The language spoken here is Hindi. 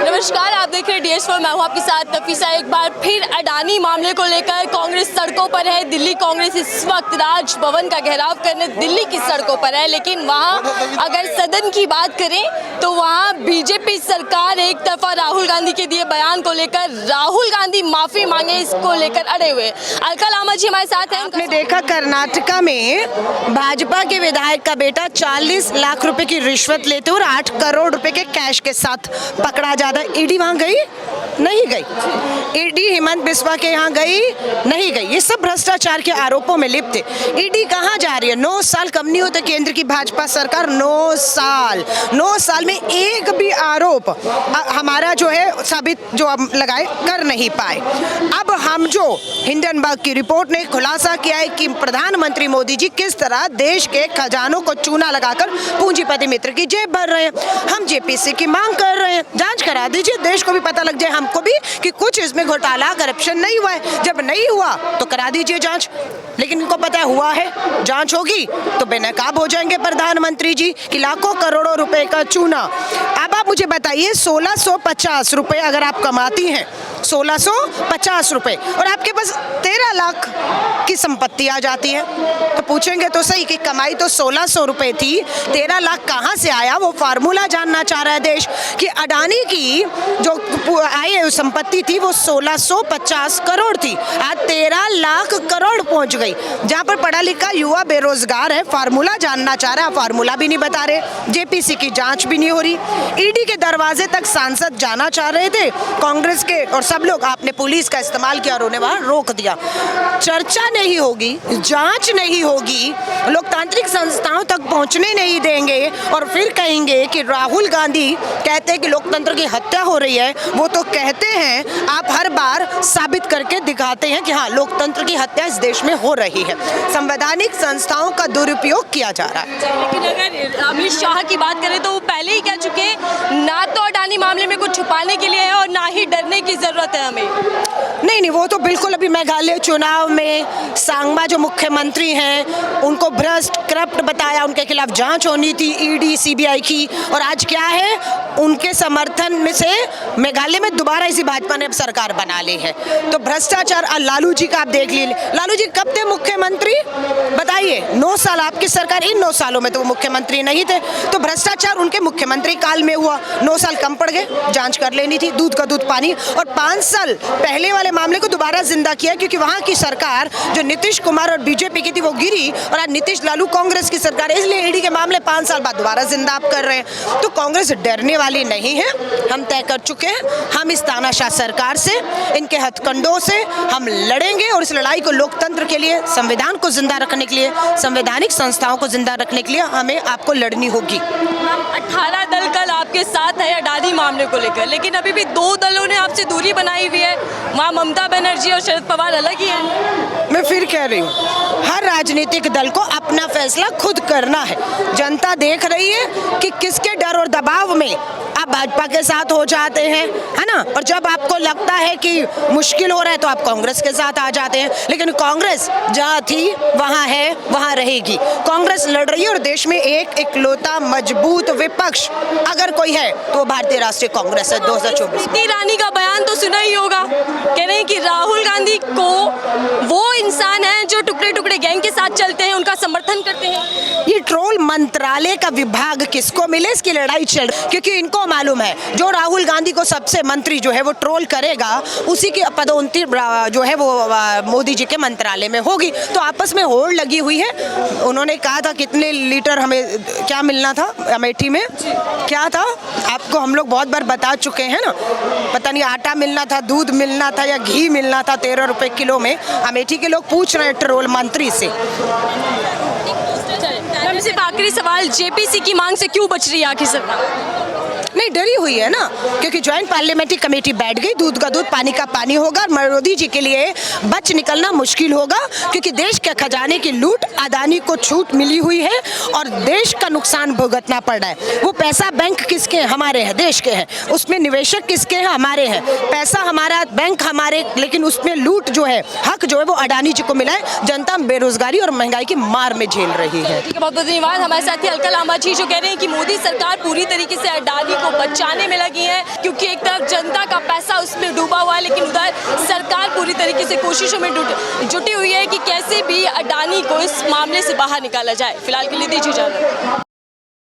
नमस्कार, आप देख रहे हैं DS4। मैं हूं आपके साथ नफीसा। एक बार फिर अडानी मामले को लेकर कांग्रेस सड़कों पर है। दिल्ली कांग्रेस इस वक्त राजभवन का घेराव करने दिल्ली की सड़कों पर है, लेकिन वहां अगर सदन की बात करें तो वहां बीजेपी सरकार एक तरफा राहुल गांधी के दिए बयान को लेकर राहुल गांधी माफी मांगे इसको लेकर अड़े हुए। अलका लामा जी हमारे साथ हैं। आपने देखा कर्नाटका में भाजपा के विधायक का बेटा 40 लाख रुपए की रिश्वत लेते और 8 करोड़ रुपए के कैश के साथ पकड़ा जाता। ईडी वहां गई नहीं गई, ईडी हेमंत बिस्वा के यहाँ गई नहीं गई। ये सब भ्रष्टाचार के आरोपों में लिप्त है। ईडी कहाँ जा रही है? 9 साल कम नहीं होते केंद्र की भाजपा सरकार। 9 साल में एक भी आरोप हमारा जो है साबित जो हम लगाए कर नहीं पाए। अब हम जो हिंडनबर्ग की रिपोर्ट ने खुलासा किया है कि प्रधानमंत्री मोदी जी किस तरह देश के खजानों को चूना लगाकर पूंजीपति मित्र की जेब भर रहे हैं। हम जेपीसी की मांग कर रहे हैं, जांच करा दीजिए, देश को भी पता लग जाए, हमको भी, कि कुछ इसमें घोटाला करप्शन नहीं हुआ है। जब नहीं हुआ तो करा दीजिए जांच, लेकिन इनको पता हुआ है, जांच होगी तो बेनकाब हो जाएंगे प्रधानमंत्री जी कि लाखों करोड़ों रुपए का चूना। अब आप मुझे बताइए, 1650 रुपए अगर आप कमाती हैं, 1650 रुपए, और आपके पास 13 लाख की संपत्ति आ जाती है, तो पूछेंगे तो सही कि कमाई तो 1600 रुपए थी, 13 लाख कहां से आया? वो फार्मूला जानना चाह रहा है देश कि अडानी की जो आई संपत्ति थी वो 1650 करोड़ थी, आज 13 लाख करोड़ पहुंच गई। जहां पर पढ़ा लिखा युवा बेरोजगार है, फार्मूला जानना चाह रहा है, फार्मूला भी नहीं बता रहे, जेपीसी की जांच भी नहीं हो रही। ईडी के दरवाजे तक सांसद जाना चाह रहे थे कांग्रेस के और सब लोग, आपने पुलिस का इस्तेमाल किया और उन्हें वहां रोक दिया। चर्चा नहीं होगी, जांच नहीं होगी, लोकतांत्रिक संस्थाओं तक पहुंचने नहीं देंगे और फिर कहेंगे कि राहुल गांधी कहते हैं कि लोकतंत्र की हत्या हो रही है। वो तो कहते हैं, आप हर बार साबित करके दिखाते हैं कि हाँ, लोकतंत्र की हत्या इस देश में हो रही है, संवैधानिक संस्थाओं का दुरुपयोग किया जा रहा है। लेकिन अगर अमित शाह की बात करें तो वो पहले ही कह चुके, ना तो अडानी मामले में कुछ छुपाने के लिए है और ना ही डरने की जरूरत है हमें। नहीं, वो तो बिल्कुल, अभी मेघालय चुनाव में सांगमा जो मुख्यमंत्री हैं उनको भ्रष्ट करप्ट बताया, उनके खिलाफ जांच होनी थी ईडी सीबीआई की, और आज क्या है, उनके समर्थन में से मेघालय में दोबारा इसी भाजपा ने अब सरकार बना ली है। तो भ्रष्टाचार, लालू जी का आप देख लीजिए, लालू जी कब थे मुख्यमंत्री बताइए? 9 साल आपकी सरकार, इन 9 सालों में तो वो मुख्यमंत्री नहीं थे, तो भ्रष्टाचार उनके मुख्यमंत्री काल में हुआ। 9 साल कम पड़ गए, जांच कर लेनी थी, दूध का दूध पानी। और 5 साल पहले वाले मामले को दोबारा जिंदा किया, क्योंकि वहां की सरकार जो नीतीश कुमार और बीजेपी की थी वो गिरी, और आज नीतीश लालू कांग्रेस की सरकार है, इसलिए ईडी के मामले 5 साल बाद दोबारा जिंदा आप कर रहे हैं। तो कांग्रेस डरने वाली नहीं है, हम तय कर चुके हैं, हम इस तानाशाह सरकार से, इनके हथकंडों से हम लड़ेंगे, और इस लड़ाई को लोकतंत्र के लिए, संविधान को जिंदा रखने के लिए, संवैधानिक संस्थाओं को जिंदा रखने के लिए हमें आपको लड़नी होगी। 18 दल कल आपके साथ है अडानी मामले को लेकर, लेकिन अभी भी 2 दलों ने आपसे दूरी बनाई हुई है। वहाँ ममता बनर्जी और शरद पवार अलग ही है। मैं फिर कह रही हूँ, हर राजनीतिक दल को अपना फैसला खुद करना है। जनता देख रही है कि किसके डर और दबाव में आप भाजपा के साथ हो जाते हैं, है ना, और जब आपको लगता है कि मुश्किल हो रहा है तो आप कांग्रेस के साथ आ जाते हैं। लेकिन कांग्रेस जहाँ थी वहाँ है, वहाँ रहेगी। कांग्रेस लड़ रही है, और देश में एक इकलौता मजबूत विपक्ष अगर कोई है तो वो भारतीय राष्ट्रीय कांग्रेस है। 2024 स्मृति ईरानी का बयान तो सुना ही होगा, कह रहे हैं कि राहुल गांधी को वो इंसान है जो टुकड़े टुकड़े गैंग के साथ चलते हैं, उनका समर्थन करते हैं। ये ट्रोल मंत्रालय का विभाग किसको मिले, इसकी लड़ाई चल, क्योंकि इनको मालूम है जो राहुल गांधी को सबसे मंत्री जो है वो ट्रोल करेगा, उसी की पदोन्नति जो है वो मोदी जी के मंत्रालय में होगी। तो आपस में होड़ लगी हुई है। उन्होंने कहा था कितने लीटर हमें क्या मिलना था अमेठी में, क्या था आपको हम लोग बहुत बार बता चुके हैं ना, पता नहीं आटा मिलना था, दूध मिलना था या घी मिलना था 13 रुपए किलो में। अमेठी के लोग पूछ रहे हैं ट्रोल मंत्री से। सिर्फ आखिरी सवाल, जेपीसी की मांग से क्यों बच रही है आखिर सरकार? नहीं, डरी हुई है ना, क्योंकि ज्वाइंट पार्लियामेंट्री कमेटी बैठ गई, दूध का दूध पानी का पानी होगा, और मोदी जी के लिए बच निकलना मुश्किल होगा, क्योंकि देश के खजाने की लूट, अडानी को छूट मिली हुई है और देश का नुकसान भुगतना पड़ रहा है। वो पैसा बैंक किसके हैं? हमारे हैं, देश के हैं। उसमें निवेशक किसके हैं? हमारे हैं। पैसा हमारा, बैंक हमारे, लेकिन उसमें लूट जो है, हक जो है वो अडानी जी को मिला है। जनता बेरोजगारी और महंगाई की मार में झेल रही है। ठीक है, बहुत बहुत धन्यवाद। हमारे साथ ही अलका लामा जी जो कह रहे हैं कि मोदी सरकार पूरी तरीके से अडानी को बचाने में लगी है, क्योंकि एक तरफ जनता का पैसा उसमें डूबा हुआ है, लेकिन उधर सरकार पूरी तरीके से कोशिशों में जुटी हुई है कि कैसे भी अडानी को इस मामले से बाहर निकाला जाए। फिलहाल के लिए दीजिए इजाजत।